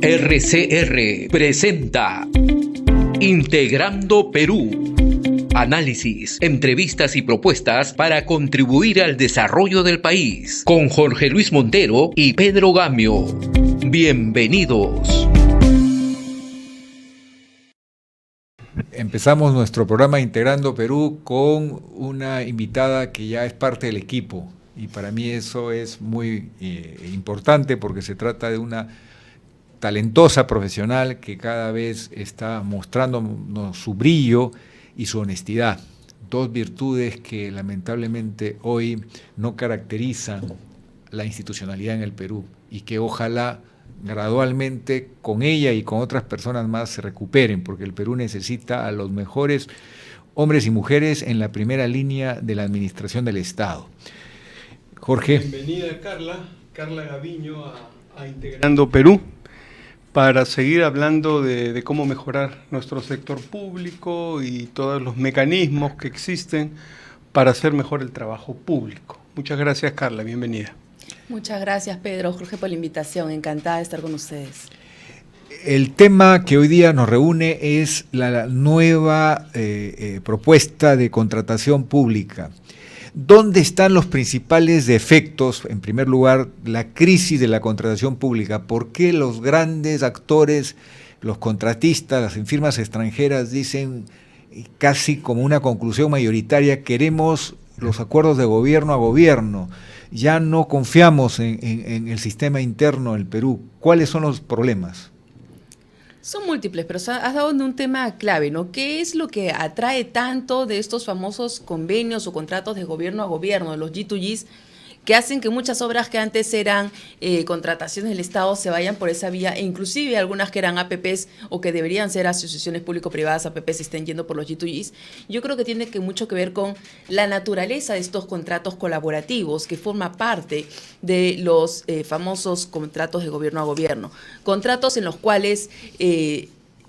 RCR presenta Integrando Perú. Análisis, entrevistas y propuestas para contribuir al desarrollo del país. Con Jorge Luis Montero y Pedro Gamio. Bienvenidos. Empezamos nuestro programa Integrando Perú con una invitada que ya es parte del equipo. Y para mí eso es muy importante porque se trata de una talentosa profesional que cada vez está mostrándonos su brillo y su honestidad. Dos virtudes que lamentablemente hoy no caracterizan la institucionalidad en el Perú y que ojalá gradualmente con ella y con otras personas más se recuperen, porque el Perú necesita a los mejores hombres y mujeres en la primera línea de la administración del Estado. Jorge. Bienvenida Carla Gaviño a Integrando Perú, para seguir hablando de cómo mejorar nuestro sector público y todos los mecanismos que existen para hacer mejor el trabajo público. Muchas gracias, Carla, bienvenida. Muchas gracias, Pedro, Jorge, por la invitación. Encantada de estar con ustedes. El tema que hoy día nos reúne es la nueva propuesta de contratación pública. ¿Dónde están los principales defectos? En primer lugar, la crisis de la contratación pública. ¿Por qué los grandes actores, los contratistas, las firmas extranjeras dicen casi como una conclusión mayoritaria, queremos los acuerdos de gobierno a gobierno? Ya no confiamos en el sistema interno del Perú. ¿Cuáles son los problemas? Son múltiples, pero has dado en un tema clave, ¿no? ¿Qué es lo que atrae tanto de estos famosos convenios o contratos de gobierno a gobierno, de los G2Gs, que hacen que muchas obras que antes eran contrataciones del Estado se vayan por esa vía, e inclusive algunas que eran APPs o que deberían ser asociaciones público-privadas, APPs, se estén yendo por los G2Gs? Yo creo que tiene mucho que ver con la naturaleza de estos contratos colaborativos, que forma parte de los famosos contratos de gobierno a gobierno. Contratos en los cuales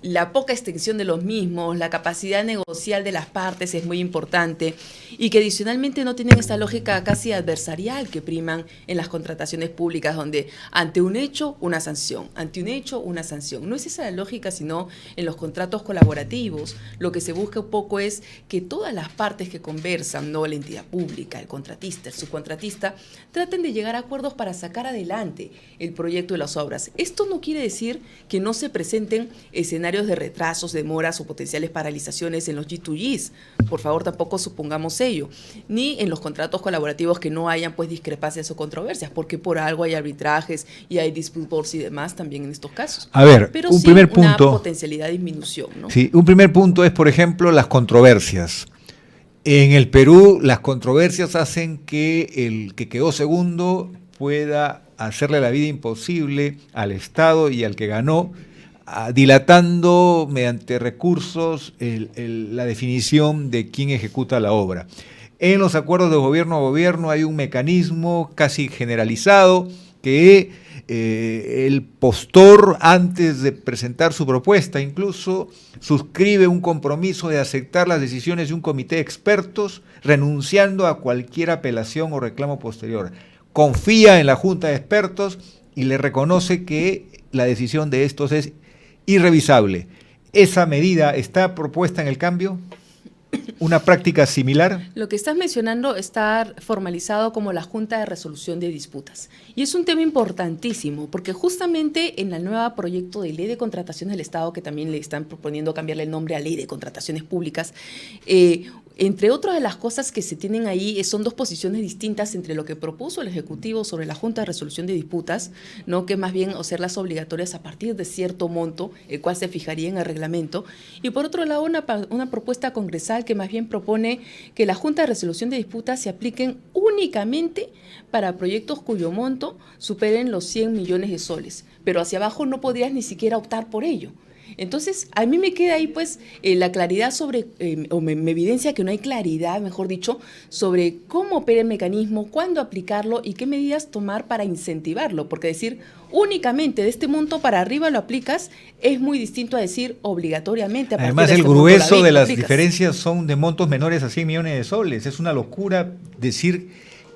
la poca extensión de los mismos, la capacidad negocial de las partes es muy importante, y que adicionalmente no tienen esta lógica casi adversarial que priman en las contrataciones públicas, donde ante un hecho, una sanción, ante un hecho, una sanción. No es esa la lógica, sino en los contratos colaborativos lo que se busca un poco es que todas las partes que conversan, no la entidad pública, el contratista, el subcontratista, traten de llegar a acuerdos para sacar adelante el proyecto de las obras. Esto no quiere decir que no se presenten escenarios de retrasos, demoras o potenciales paralizaciones en los G2Gs. Por favor, tampoco supongamos ello. Ni en los contratos colaborativos que no hayan pues discrepancias o controversias, porque por algo hay arbitrajes y hay dispute boards y demás también en estos casos. A ver, pero un sí primer punto. Una potencialidad de disminución, ¿no? Sí, un primer punto es, por ejemplo, las controversias. En el Perú, las controversias hacen que el que quedó segundo pueda hacerle la vida imposible al Estado y al que ganó, dilatando mediante recursos la definición de quién ejecuta la obra. En los acuerdos de gobierno a gobierno hay un mecanismo casi generalizado que el postor, antes de presentar su propuesta, incluso suscribe un compromiso de aceptar las decisiones de un comité de expertos, renunciando a cualquier apelación o reclamo posterior. Confía en la junta de expertos y le reconoce que la decisión de estos es irrevisable. ¿Esa medida está propuesta en el cambio? ¿Una práctica similar? Lo que estás mencionando está formalizado como la Junta de Resolución de Disputas. Y es un tema importantísimo, porque justamente en el nuevo proyecto de Ley de Contrataciones del Estado, que también le están proponiendo cambiarle el nombre a Ley de Contrataciones Públicas, entre otras de las cosas que se tienen ahí son dos posiciones distintas entre lo que propuso el Ejecutivo sobre la Junta de Resolución de Disputas, ¿no? Que más bien hacerlas obligatorias a partir de cierto monto, el cual se fijaría en el reglamento, y por otro lado una propuesta congresal que más bien propone que la Junta de Resolución de Disputas se apliquen únicamente para proyectos cuyo monto superen los 100 millones de soles, pero hacia abajo no podrías ni siquiera optar por ello. Entonces, a mí me queda ahí pues la claridad sobre, o me evidencia que no hay claridad, mejor dicho, sobre cómo opera el mecanismo, cuándo aplicarlo y qué medidas tomar para incentivarlo, porque decir únicamente de este monto para arriba lo aplicas es muy distinto a decir obligatoriamente. Además, el grueso de las diferencias son de montos menores a 100 millones de soles. Es una locura decir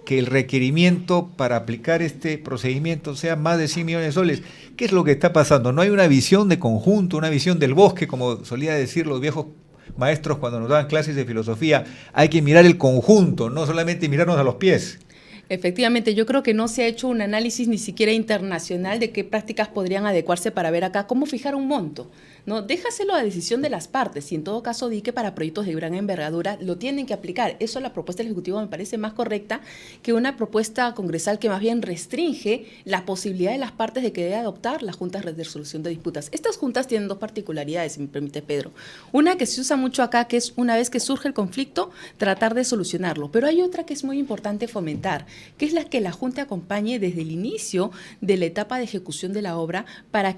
que el requerimiento para aplicar este procedimiento sea más de 100 millones de soles. ¿Qué es lo que está pasando? No hay una visión de conjunto, una visión del bosque, como solía decir los viejos maestros cuando nos daban clases de filosofía. Hay que mirar el conjunto, no solamente mirarnos a los pies. Efectivamente, yo creo que no se ha hecho un análisis ni siquiera internacional de qué prácticas podrían adecuarse para ver acá cómo fijar un monto, ¿no? Déjaselo a decisión de las partes y en todo caso di que para proyectos de gran envergadura lo tienen que aplicar. Eso la propuesta del Ejecutivo me parece más correcta que una propuesta congresal que más bien restringe la posibilidad de las partes de que debe adoptar las juntas de resolución de disputas. Estas juntas tienen dos particularidades, si me permite Pedro. Una que se usa mucho acá, que es una vez que surge el conflicto, tratar de solucionarlo, pero hay otra que es muy importante fomentar, que es la que la Junta acompañe desde el inicio de la etapa de ejecución de la obra para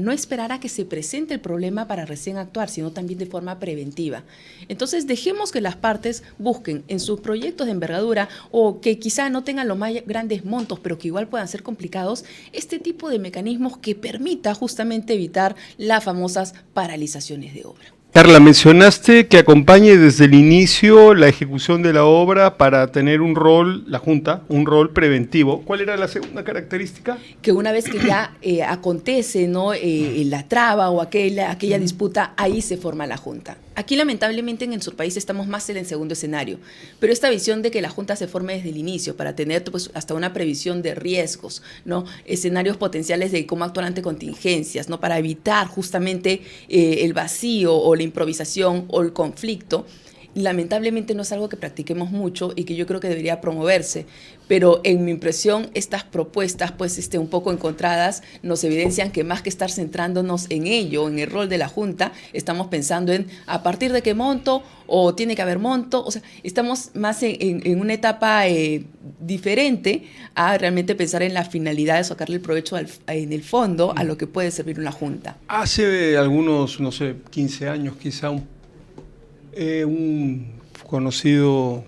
no esperar a que se presente el problema para recién actuar, sino también de forma preventiva. Entonces, dejemos que las partes busquen en sus proyectos de envergadura o que quizá no tengan los más grandes montos, pero que igual puedan ser complicados, este tipo de mecanismos que permita justamente evitar las famosas paralizaciones de obra. Carla, mencionaste que acompañe desde el inicio la ejecución de la obra para tener un rol, la Junta, un rol preventivo. ¿Cuál era la segunda característica? Que una vez que ya acontece, ¿no? La traba o aquella disputa, ahí se forma la Junta. Aquí lamentablemente en nuestro país estamos más en el segundo escenario, pero esta visión de que la Junta se forme desde el inicio para tener pues, hasta una previsión de riesgos, ¿no? Escenarios potenciales de cómo actuar ante contingencias, ¿no? Para evitar justamente el vacío o la improvisación o el conflicto, lamentablemente no es algo que practiquemos mucho y que yo creo que debería promoverse, pero en mi impresión estas propuestas pues un poco encontradas nos evidencian que más que estar centrándonos en ello, en el rol de la Junta, estamos pensando en a partir de qué monto o tiene que haber monto, o sea, estamos más en una etapa diferente a realmente pensar en la finalidad de sacarle el provecho en el fondo a lo que puede servir una Junta. Hace algunos, 15 años quizá, un conocido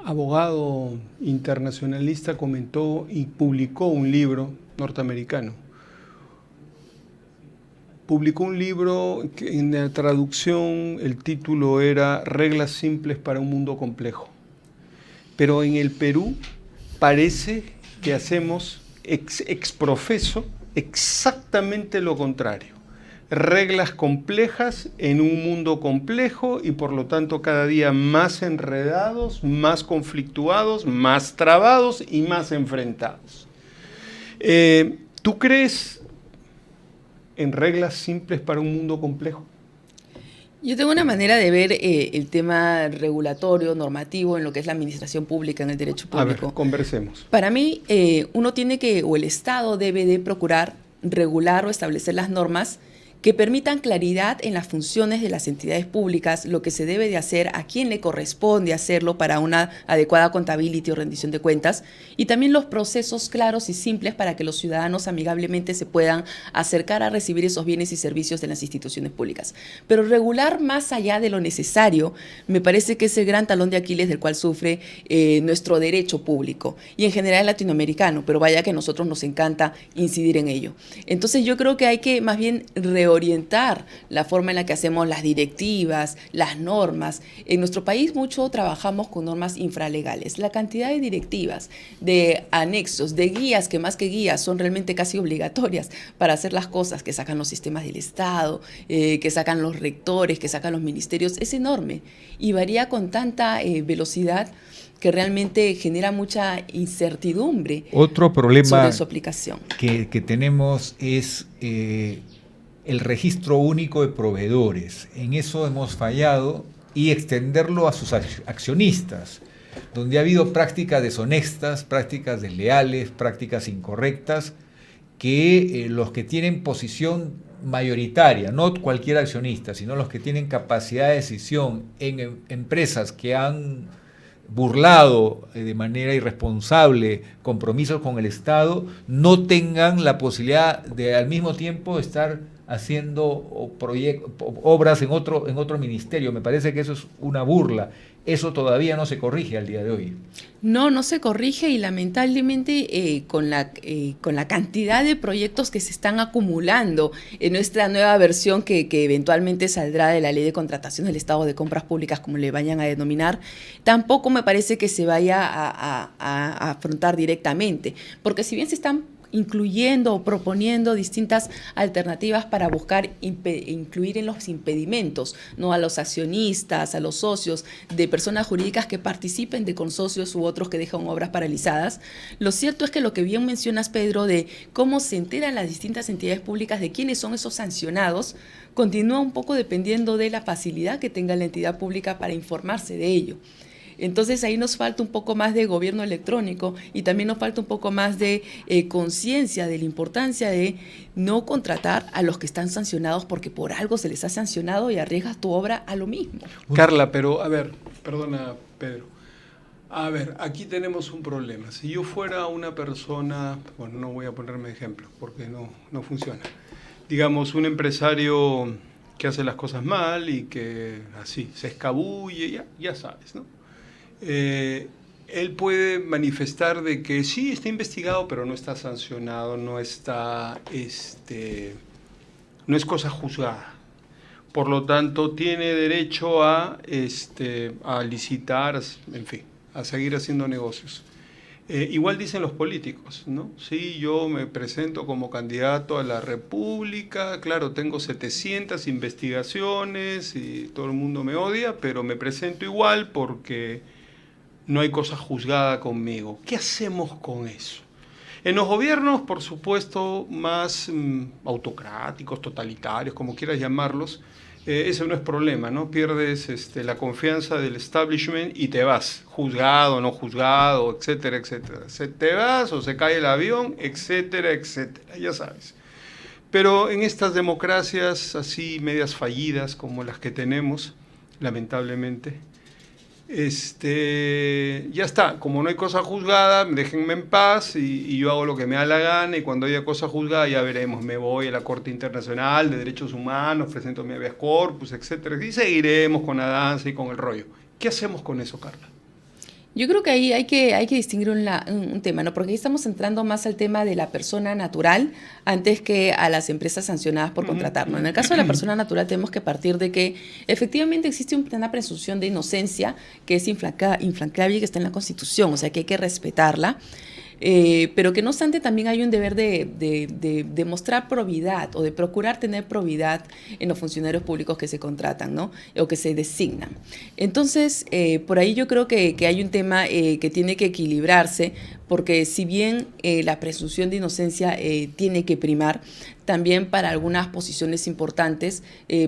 abogado internacionalista comentó y publicó un libro norteamericano. Publicó un libro que en la traducción el título era Reglas simples para un mundo complejo. Pero en el Perú parece que hacemos ex profeso exactamente lo contrario. Reglas complejas en un mundo complejo y por lo tanto cada día más enredados, más conflictuados, más trabados y más enfrentados. ¿Tú crees en reglas simples para un mundo complejo? Yo tengo una manera de ver el tema regulatorio, normativo, en lo que es la administración pública, en el derecho público. A ver, conversemos. Para mí, uno tiene que, o el Estado debe de procurar regular o establecer las normas que permitan claridad en las funciones de las entidades públicas, lo que se debe de hacer, a quién le corresponde hacerlo para una adecuada contabilidad o rendición de cuentas, y también los procesos claros y simples para que los ciudadanos amigablemente se puedan acercar a recibir esos bienes y servicios de las instituciones públicas. Pero regular más allá de lo necesario, me parece que es el gran talón de Aquiles del cual sufre nuestro derecho público, y en general latinoamericano, pero vaya que a nosotros nos encanta incidir en ello. Entonces yo creo que hay que más bien reorientar la forma en la que hacemos las directivas, las normas. En nuestro país mucho trabajamos con normas infralegales. La cantidad de directivas, de anexos, de guías, que más que guías son realmente casi obligatorias para hacer las cosas que sacan los sistemas del Estado, que sacan los rectores, que sacan los ministerios, es enorme y varía con tanta velocidad que realmente genera mucha incertidumbre. Otro problema sobre su aplicación que tenemos es el registro único de proveedores. En eso hemos fallado, y extenderlo a sus accionistas, donde ha habido prácticas deshonestas, prácticas desleales, prácticas incorrectas, que los que tienen posición mayoritaria, no cualquier accionista, sino los que tienen capacidad de decisión en empresas que han burlado de manera irresponsable compromisos con el Estado, no tengan la posibilidad de al mismo tiempo estar haciendo obras en otro ministerio. Me parece que eso es una burla. eso todavía no se corrige al día de hoy. No se corrige y lamentablemente con la cantidad de proyectos que se están acumulando en nuestra nueva versión que eventualmente saldrá de la Ley de Contratación del Estado de Compras Públicas, como le vayan a denominar, tampoco me parece que se vaya a afrontar directamente, porque si bien se están incluyendo o proponiendo distintas alternativas para buscar incluir en los impedimentos, ¿no?, a los accionistas, a los socios de personas jurídicas que participen de consorcios u otros que dejan obras paralizadas. Lo cierto es que lo que bien mencionas, Pedro, de cómo se enteran las distintas entidades públicas de quiénes son esos sancionados, continúa un poco dependiendo de la facilidad que tenga la entidad pública para informarse de ello. Entonces ahí nos falta un poco más de gobierno electrónico y también nos falta un poco más de conciencia de la importancia de no contratar a los que están sancionados porque por algo se les ha sancionado y arriesgas tu obra a lo mismo. Carla, pero a ver, perdona Pedro, a ver, aquí tenemos un problema. Si yo fuera una persona, bueno, no voy a ponerme ejemplo porque no funciona, digamos un empresario que hace las cosas mal y que así se escabulle, ya sabes, ¿no? Él puede manifestar de que sí está investigado, pero no está sancionado, no está, no es cosa juzgada. Por lo tanto, tiene derecho a licitar, en fin, a seguir haciendo negocios. Igual dicen los políticos, ¿no? Sí, yo me presento como candidato a la República, claro, tengo 700 investigaciones y todo el mundo me odia, pero me presento igual porque no hay cosa juzgada conmigo. ¿Qué hacemos con eso? En los gobiernos, por supuesto, más autocráticos, totalitarios, como quieras llamarlos, eso no es problema, ¿no? Pierdes la confianza del establishment y te vas, juzgado, no juzgado, etcétera, etcétera. Te vas o se cae el avión, etcétera, etcétera, ya sabes. Pero en estas democracias así medias fallidas como las que tenemos, lamentablemente, ya está, como no hay cosa juzgada, déjenme en paz y yo hago lo que me da la gana y cuando haya cosa juzgada ya veremos, me voy a la Corte Internacional de Derechos Humanos, presento mi habeas corpus, etcétera, y seguiremos con la danza y con el rollo. ¿Qué hacemos con eso, Carla? Yo creo que ahí hay que distinguir un tema, ¿no? Porque ahí estamos entrando más al tema de la persona natural antes que a las empresas sancionadas por contratar, ¿no? En el caso de la persona natural tenemos que partir de que efectivamente existe una presunción de inocencia que es inflancable y que está en la Constitución, o sea que hay que respetarla. Pero que no obstante también hay un deber de mostrar probidad o de procurar tener probidad en los funcionarios públicos que se contratan, ¿no? O que se designan. Entonces, por ahí yo creo que hay un tema que tiene que equilibrarse, porque si bien la presunción de inocencia tiene que primar, también para algunas posiciones importantes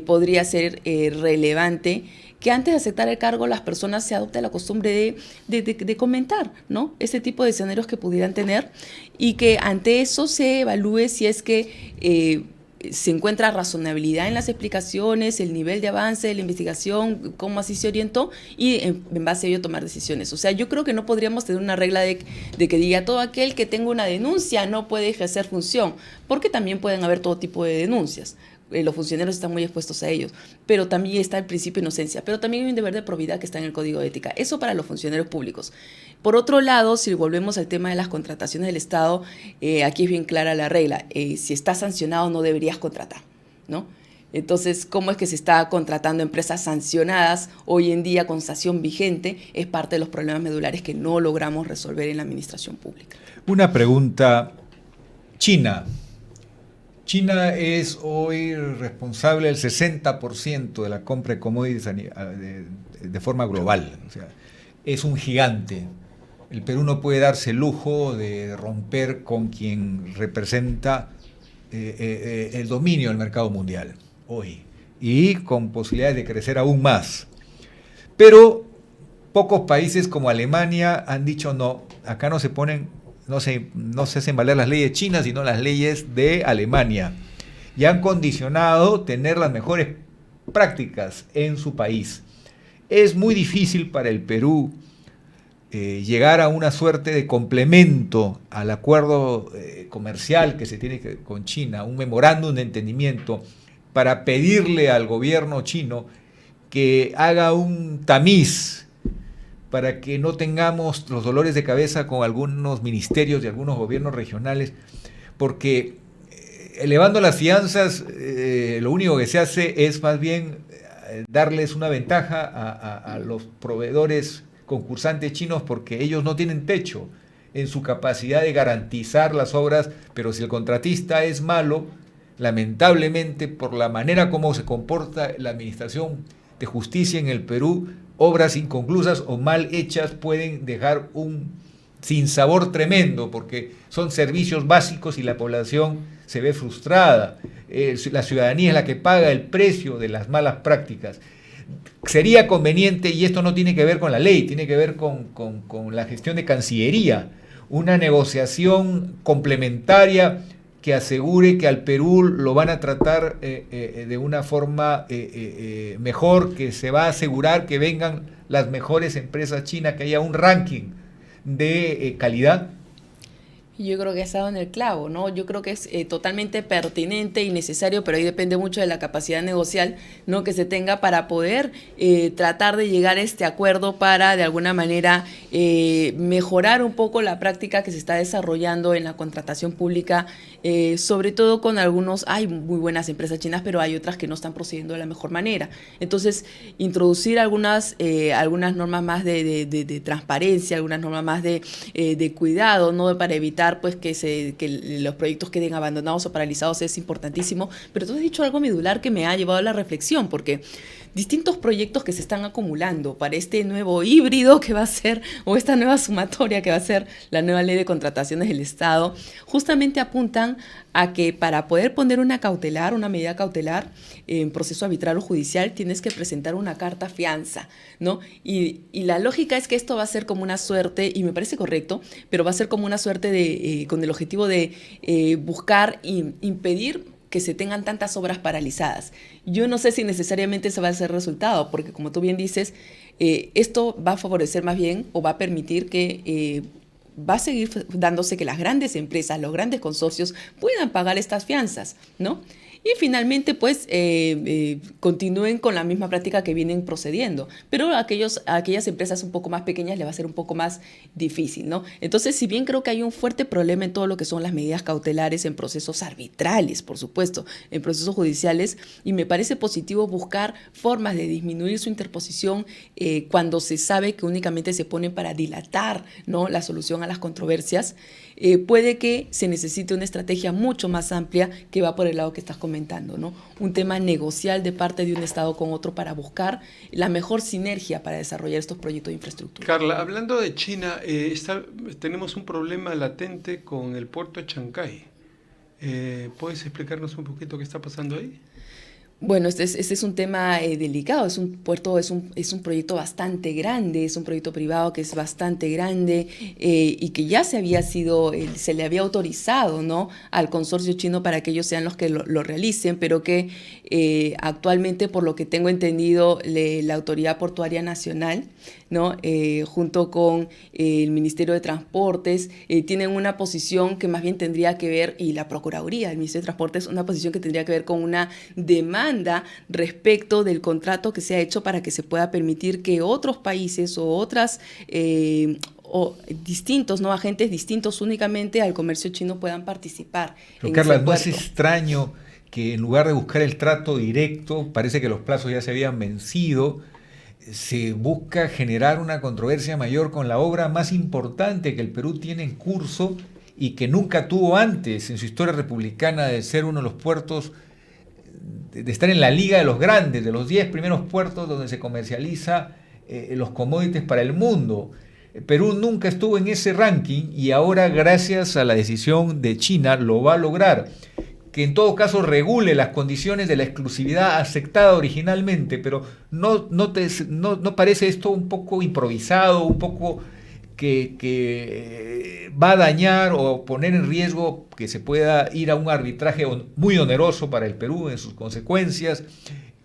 podría ser relevante que antes de aceptar el cargo las personas se adopte la costumbre de comentar, ¿no?, ese tipo de escenarios que pudieran tener y que ante eso se evalúe si es que se encuentra razonabilidad en las explicaciones, el nivel de avance de la investigación, cómo así se orientó y en base a ello tomar decisiones. O sea, yo creo que no podríamos tener una regla de que diga todo aquel que tenga una denuncia no puede ejercer función, porque también pueden haber todo tipo de denuncias. Los funcionarios están muy expuestos a ellos, pero también está el principio de inocencia, pero también hay un deber de probidad que está en el Código de Ética, eso para los funcionarios públicos. Por otro lado, si volvemos al tema de las contrataciones del Estado, aquí es bien clara la regla, si estás sancionado no deberías contratar, ¿no? Entonces, ¿cómo es que se está contratando empresas sancionadas hoy en día con sanción vigente? Es parte de los problemas medulares que no logramos resolver en la administración pública. Una pregunta, China es hoy responsable del 60% de la compra de commodities de forma global. O sea, es un gigante. El Perú no puede darse el lujo de romper con quien representa el dominio del mercado mundial hoy y con posibilidades de crecer aún más. Pero pocos países como Alemania han dicho no, acá no se hacen valer las leyes chinas, sino las leyes de Alemania. Y han condicionado tener las mejores prácticas en su país. Es muy difícil para el Perú llegar a una suerte de complemento al acuerdo comercial que se tiene con China, un memorándum de entendimiento para pedirle al gobierno chino que haga un tamiz para que no tengamos los dolores de cabeza con algunos ministerios y algunos gobiernos regionales, porque elevando las fianzas, lo único que se hace es más bien darles una ventaja a los proveedores concursantes chinos, porque ellos no tienen techo en su capacidad de garantizar las obras, pero si el contratista es malo, lamentablemente por la manera como se comporta la administración de justicia en el Perú, obras inconclusas o mal hechas pueden dejar un sinsabor tremendo, porque son servicios básicos y la población se ve frustrada. La ciudadanía es la que paga el precio de las malas prácticas. Sería conveniente, y esto no tiene que ver con la ley, tiene que ver con la gestión de Cancillería, una negociación complementaria que asegure que al Perú lo van a tratar de una forma mejor, que se va a asegurar que vengan las mejores empresas chinas, que haya un ranking de calidad. Yo creo que has dado en el clavo, ¿no? Yo creo que es totalmente pertinente y necesario, pero ahí depende mucho de la capacidad negocial, ¿no?, que se tenga para poder tratar de llegar a este acuerdo para, de alguna manera, mejorar un poco la práctica que se está desarrollando en la contratación pública, sobre todo con hay muy buenas empresas chinas, pero hay otras que no están procediendo de la mejor manera. Entonces, introducir algunas normas más de transparencia, algunas normas más de cuidado, ¿no?, para evitar pues que los proyectos queden abandonados o paralizados es importantísimo. Pero tú has dicho algo medular que me ha llevado a la reflexión, porque distintos proyectos que se están acumulando para este nuevo híbrido que va a ser, o esta nueva sumatoria que va a ser la nueva ley de contrataciones del Estado, justamente apuntan a que para poder poner una medida cautelar en proceso arbitral o judicial, tienes que presentar una carta fianza, ¿no? Y la lógica es que esto va a ser como una suerte, y me parece correcto, pero va a ser como una suerte con el objetivo de buscar impedir que se tengan tantas obras paralizadas. Yo no sé si necesariamente ese va a ser el resultado, porque como tú bien dices, esto va a favorecer más bien, o va a permitir que va a seguir dándose que las grandes empresas, los grandes consorcios puedan pagar estas fianzas, ¿no? Y finalmente, pues, continúen con la misma práctica que vienen procediendo. Pero a aquellas empresas un poco más pequeñas les va a ser un poco más difícil, ¿no? Entonces, si bien creo que hay un fuerte problema en todo lo que son las medidas cautelares en procesos arbitrales, por supuesto, en procesos judiciales, y me parece positivo buscar formas de disminuir su interposición cuando se sabe que únicamente se ponen para dilatar, ¿no?, la solución a las controversias, puede que se necesite una estrategia mucho más amplia que va por el lado que estás comentando, ¿no? Un tema negocial de parte de un Estado con otro para buscar la mejor sinergia para desarrollar estos proyectos de infraestructura. Carla, hablando de China, tenemos un problema latente con el puerto de Chancay. ¿Puedes explicarnos un poquito qué está pasando ahí? Bueno, este es un tema delicado. Es un puerto, es un proyecto bastante grande, es un proyecto privado que es bastante grande y que ya se le había autorizado, ¿no?, al consorcio chino para que ellos sean los que lo realicen, pero que actualmente, por lo que tengo entendido, la Autoridad Portuaria Nacional, ¿no?, junto con el Ministerio de Transportes, tienen una posición que más bien tendría que ver, y la Procuraduría del Ministerio de Transportes, una posición que tendría que ver con una demanda respecto del contrato que se ha hecho para que se pueda permitir que otros países o otras o distintos, ¿no?, agentes distintos únicamente al comercio chino puedan participar. Pero Carla, ¿no es extraño que en lugar de buscar el trato directo, parece que los plazos ya se habían vencido, se busca generar una controversia mayor con la obra más importante que el Perú tiene en curso y que nunca tuvo antes en su historia republicana de ser uno de los puertos, de estar en la liga de los grandes, de los 10 primeros puertos donde se comercializa los commodities para el mundo? Perú nunca estuvo en ese ranking y ahora, gracias a la decisión de China, lo va a lograr. Que en todo caso regule las condiciones de la exclusividad aceptada originalmente, pero ¿no parece esto un poco improvisado, un poco que va a dañar o poner en riesgo que se pueda ir a un arbitraje muy oneroso para el Perú en sus consecuencias?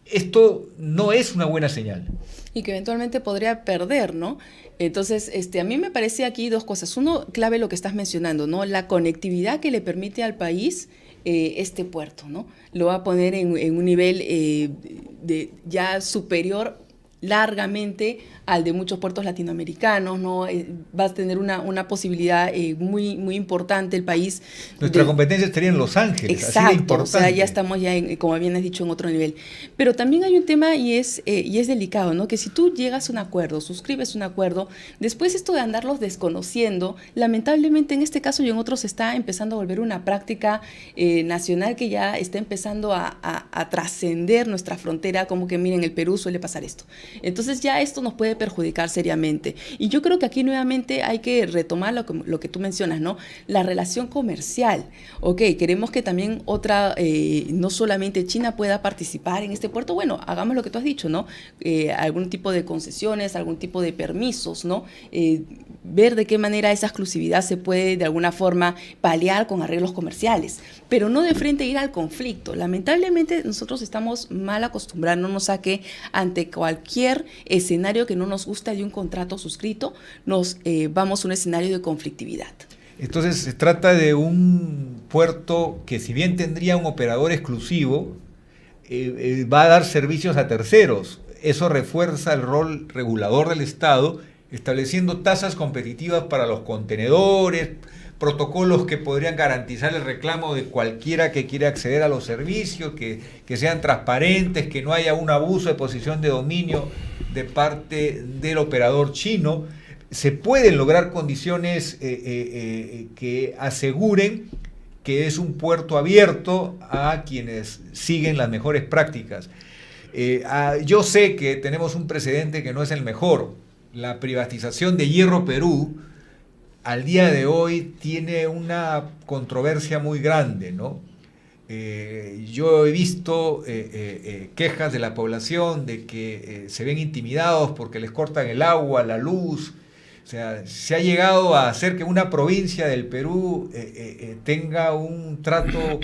Esto no es una buena señal. Y que eventualmente podría perder, ¿no? Entonces, a mí me parece aquí dos cosas. Uno, clave lo que estás mencionando, ¿no? La conectividad que le permite al país este puerto, ¿no? Lo va a poner en un nivel ya superior largamente al de muchos puertos latinoamericanos, ¿no? Va a tener una posibilidad muy, muy importante el país. Nuestra competencia estaría en Los Ángeles. Exacto, así de importante. O sea, ya estamos ya, como bien has dicho, en otro nivel. Pero también hay un tema y es delicado, ¿no? Que si tú llegas a un acuerdo, suscribes un acuerdo, después esto de andarlos desconociendo, lamentablemente en este caso y en otros está empezando a volver una práctica nacional que ya está empezando a trascender nuestra frontera, como que miren, el Perú suele pasar esto. Entonces ya esto nos puede perjudicar seriamente. Y yo creo que aquí nuevamente hay que retomar lo que tú mencionas, ¿no? La relación comercial. Ok, queremos que también no solamente China pueda participar en este puerto. Bueno, hagamos lo que tú has dicho, ¿no? Algún tipo de concesiones, algún tipo de permisos, ¿no? Ver de qué manera esa exclusividad se puede de alguna forma paliar con arreglos comerciales, pero no de frente ir al conflicto. Lamentablemente nosotros estamos mal acostumbrándonos a que ante cualquier escenario que no nos gusta de un contrato suscrito, nos vamos a un escenario de conflictividad. Entonces se trata de un puerto que, si bien tendría un operador exclusivo, va a dar servicios a terceros. Eso refuerza el rol regulador del Estado, estableciendo tasas competitivas para los contenedores, protocolos que podrían garantizar el reclamo de cualquiera que quiera acceder a los servicios, que sean transparentes, que no haya un abuso de posición de dominio de parte del operador chino. Se pueden lograr condiciones que aseguren que es un puerto abierto a quienes siguen las mejores prácticas. Yo sé que tenemos un precedente que no es el mejor. La privatización de Hierro Perú al día de hoy tiene una controversia muy grande, ¿no? Yo he visto quejas de la población de que se ven intimidados porque les cortan el agua, la luz. O sea, se ha llegado a hacer que una provincia del Perú tenga un trato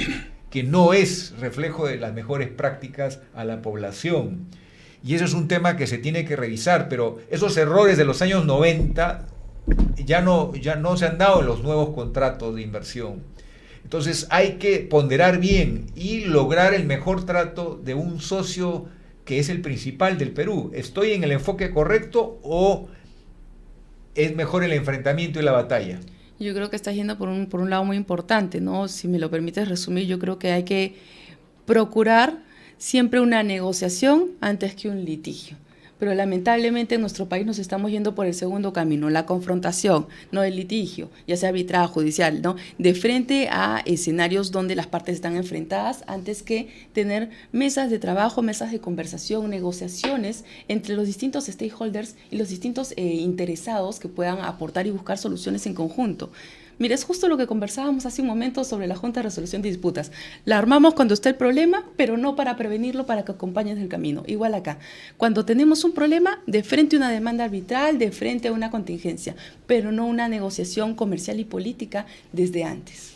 que no es reflejo de las mejores prácticas a la población. Y eso es un tema que se tiene que revisar, pero esos errores de los años 90 ya no se han dado en los nuevos contratos de inversión. Entonces hay que ponderar bien y lograr el mejor trato de un socio que es el principal del Perú. ¿Estoy en el enfoque correcto o es mejor el enfrentamiento y la batalla? Yo creo que estás yendo por un lado muy importante, ¿no? Si me lo permites resumir, yo creo que hay que procurar siempre una negociación antes que un litigio. Pero lamentablemente en nuestro país nos estamos yendo por el segundo camino, la confrontación, no el litigio, ya sea arbitraje judicial, ¿no? De frente a escenarios donde las partes están enfrentadas, antes que tener mesas de trabajo, mesas de conversación, negociaciones entre los distintos stakeholders y los distintos interesados que puedan aportar y buscar soluciones en conjunto. Mira, es justo lo que conversábamos hace un momento sobre la Junta de Resolución de Disputas. La armamos cuando está el problema, pero no para prevenirlo, para que acompañes el camino. Igual acá, cuando tenemos un problema, de frente a una demanda arbitral, de frente a una contingencia, pero no una negociación comercial y política desde antes.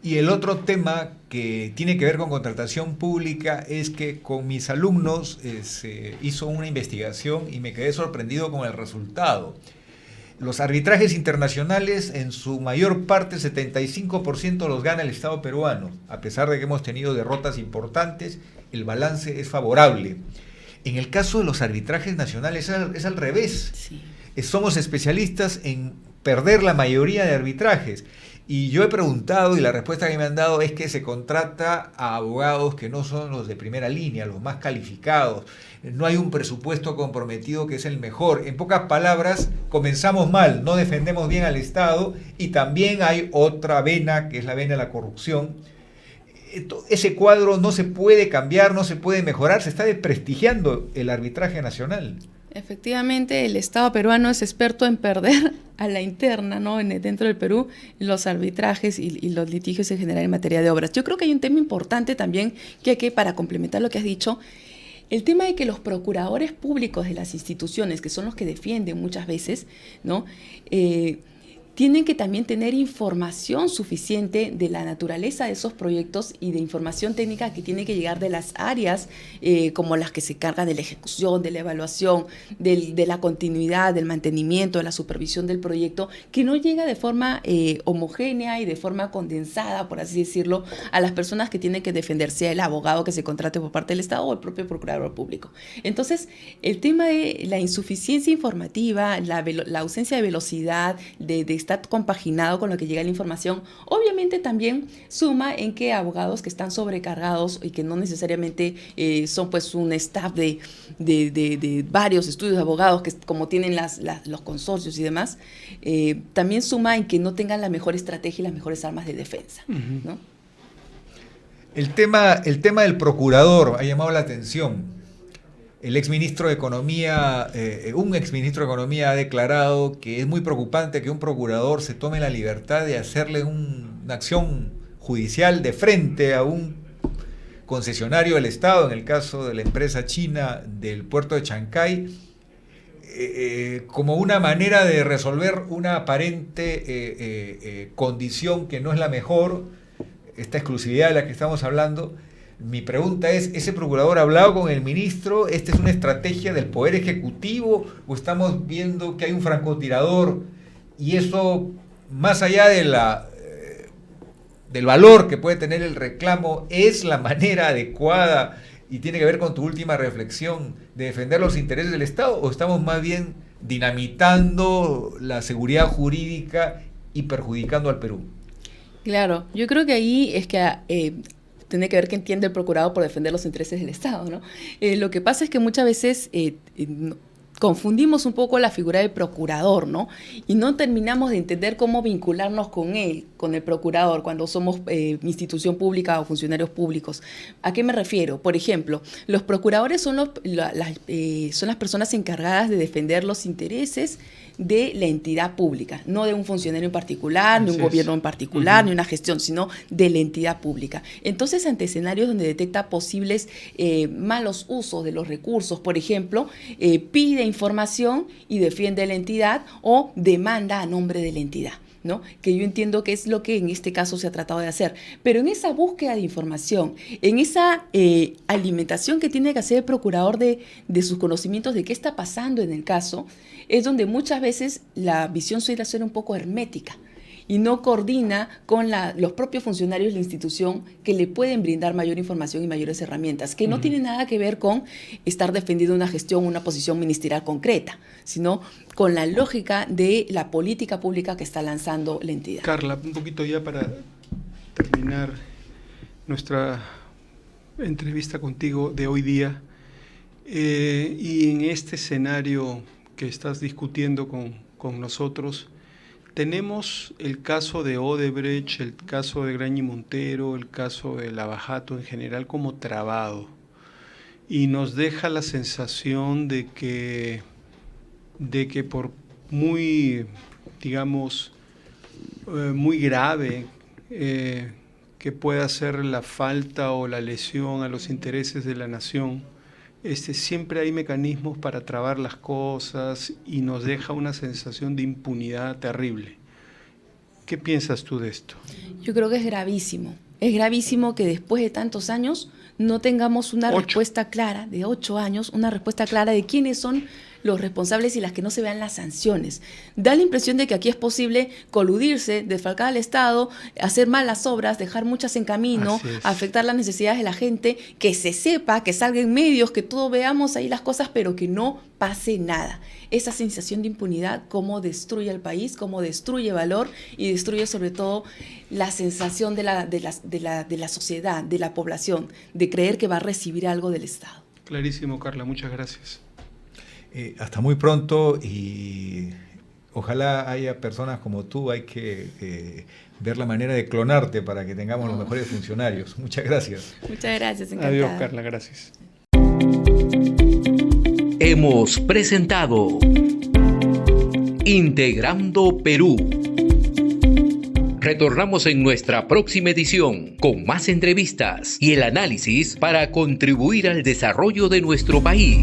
Y el otro tema que tiene que ver con contratación pública es que con mis alumnos se hizo una investigación y me quedé sorprendido con el resultado. Los arbitrajes internacionales, en su mayor parte, 75% los gana el Estado peruano. A pesar de que hemos tenido derrotas importantes, el balance es favorable. En el caso de los arbitrajes nacionales es al revés. Sí. Somos especialistas en perder la mayoría de arbitrajes. Y yo he preguntado y la respuesta que me han dado es que se contrata a abogados que no son los de primera línea, los más calificados. No hay un presupuesto comprometido que es el mejor. En pocas palabras, comenzamos mal, no defendemos bien al Estado y también hay otra vena, que es la vena de la corrupción. Ese cuadro no se puede cambiar, no se puede mejorar, se está desprestigiando el arbitraje nacional. Efectivamente, el Estado peruano es experto en perder a la interna, ¿no? Dentro del Perú, los arbitrajes y los litigios en general en materia de obras. Yo creo que hay un tema importante también que hay que, para complementar lo que has dicho, el tema de que los procuradores públicos de las instituciones, que son los que defienden muchas veces, ¿no? tienen que también tener información suficiente de la naturaleza de esos proyectos y de información técnica que tiene que llegar de las áreas como las que se encargan de la ejecución, de la evaluación, de la continuidad, del mantenimiento, de la supervisión del proyecto, que no llega de forma homogénea y de forma condensada, por así decirlo, a las personas que tienen que defender, sea el abogado que se contrate por parte del Estado o el propio procurador público. Entonces, el tema de la insuficiencia informativa, la ausencia de velocidad, de estar compaginado con lo que llega la información, obviamente también suma en que abogados que están sobrecargados y que no necesariamente son pues un staff de varios estudios de abogados que como tienen los consorcios y demás, también suma en que no tengan la mejor estrategia y las mejores armas de defensa, ¿no? El tema del procurador ha llamado la atención. El exministro de Economía, un exministro de Economía ha declarado que es muy preocupante que un procurador se tome la libertad de hacerle una acción judicial de frente a un concesionario del Estado, en el caso de la empresa china del puerto de Chancay, como una manera de resolver una aparente condición que no es la mejor, esta exclusividad de la que estamos hablando. Mi pregunta es, ¿ese procurador ha hablado con el ministro? ¿Esta es una estrategia del Poder Ejecutivo? ¿O estamos viendo que hay un francotirador? Y eso, más allá de del valor que puede tener el reclamo, ¿es la manera adecuada y tiene que ver con tu última reflexión de defender los intereses del Estado? ¿O estamos más bien dinamitando la seguridad jurídica y perjudicando al Perú? Claro, yo creo que ahí es que tiene que ver qué entiende el procurador por defender los intereses del Estado, ¿no? Lo que pasa es que muchas veces confundimos un poco la figura del procurador, ¿no? Y no terminamos de entender cómo vincularnos con él, con el procurador, cuando somos institución pública o funcionarios públicos. ¿A qué me refiero? Por ejemplo, los procuradores son las personas encargadas de defender los intereses de la entidad pública, no de un funcionario en particular, ni un gobierno en particular, ni una gestión, sino de la entidad pública. Entonces, ante escenarios donde detecta posibles malos usos de los recursos, por ejemplo, pide información y defiende la entidad o demanda a nombre de la entidad, ¿no? Que yo entiendo que es lo que en este caso se ha tratado de hacer. Pero en esa búsqueda de información, en esa alimentación que tiene que hacer el procurador de sus conocimientos de qué está pasando en el caso, es donde muchas veces la visión suele ser un poco hermética y no coordina con los propios funcionarios de la institución que le pueden brindar mayor información y mayores herramientas, que no tiene nada que ver con estar defendiendo una gestión, una posición ministerial concreta, sino con la lógica de la política pública que está lanzando la entidad. Carla, un poquito ya para terminar nuestra entrevista contigo de hoy día, y en este escenario que estás discutiendo con nosotros, tenemos el caso de Odebrecht, el caso de Graña y Montero, el caso de Lava Jato en general como trabado, y nos deja la sensación de que por muy, digamos, muy grave que pueda ser la falta o la lesión a los intereses de la nación, siempre hay mecanismos para trabar las cosas y nos deja una sensación de impunidad terrible. ¿Qué piensas tú de esto? Yo creo que es gravísimo. Es gravísimo que después de tantos años no tengamos una respuesta clara, de 8 años, una respuesta clara de quiénes son los responsables y las que no se vean las sanciones. Da la impresión de que aquí es posible coludirse, desfalcar al Estado, hacer malas obras, dejar muchas en camino, afectar las necesidades de la gente, que se sepa, que salga en medios, que todos veamos ahí las cosas, pero que no pase nada. Esa sensación de impunidad, cómo destruye al país, cómo destruye valor y destruye sobre todo la sensación de la sociedad, de la población, de creer que va a recibir algo del Estado. Clarísimo, Carla, muchas gracias. Hasta muy pronto y ojalá haya personas como tú. Hay que ver la manera de clonarte para que tengamos los mejores funcionarios. Muchas gracias. Muchas gracias, encantada. Adiós, Carla, gracias. Hemos presentado Integrando Perú. Retornamos en nuestra próxima edición con más entrevistas y el análisis para contribuir al desarrollo de nuestro país.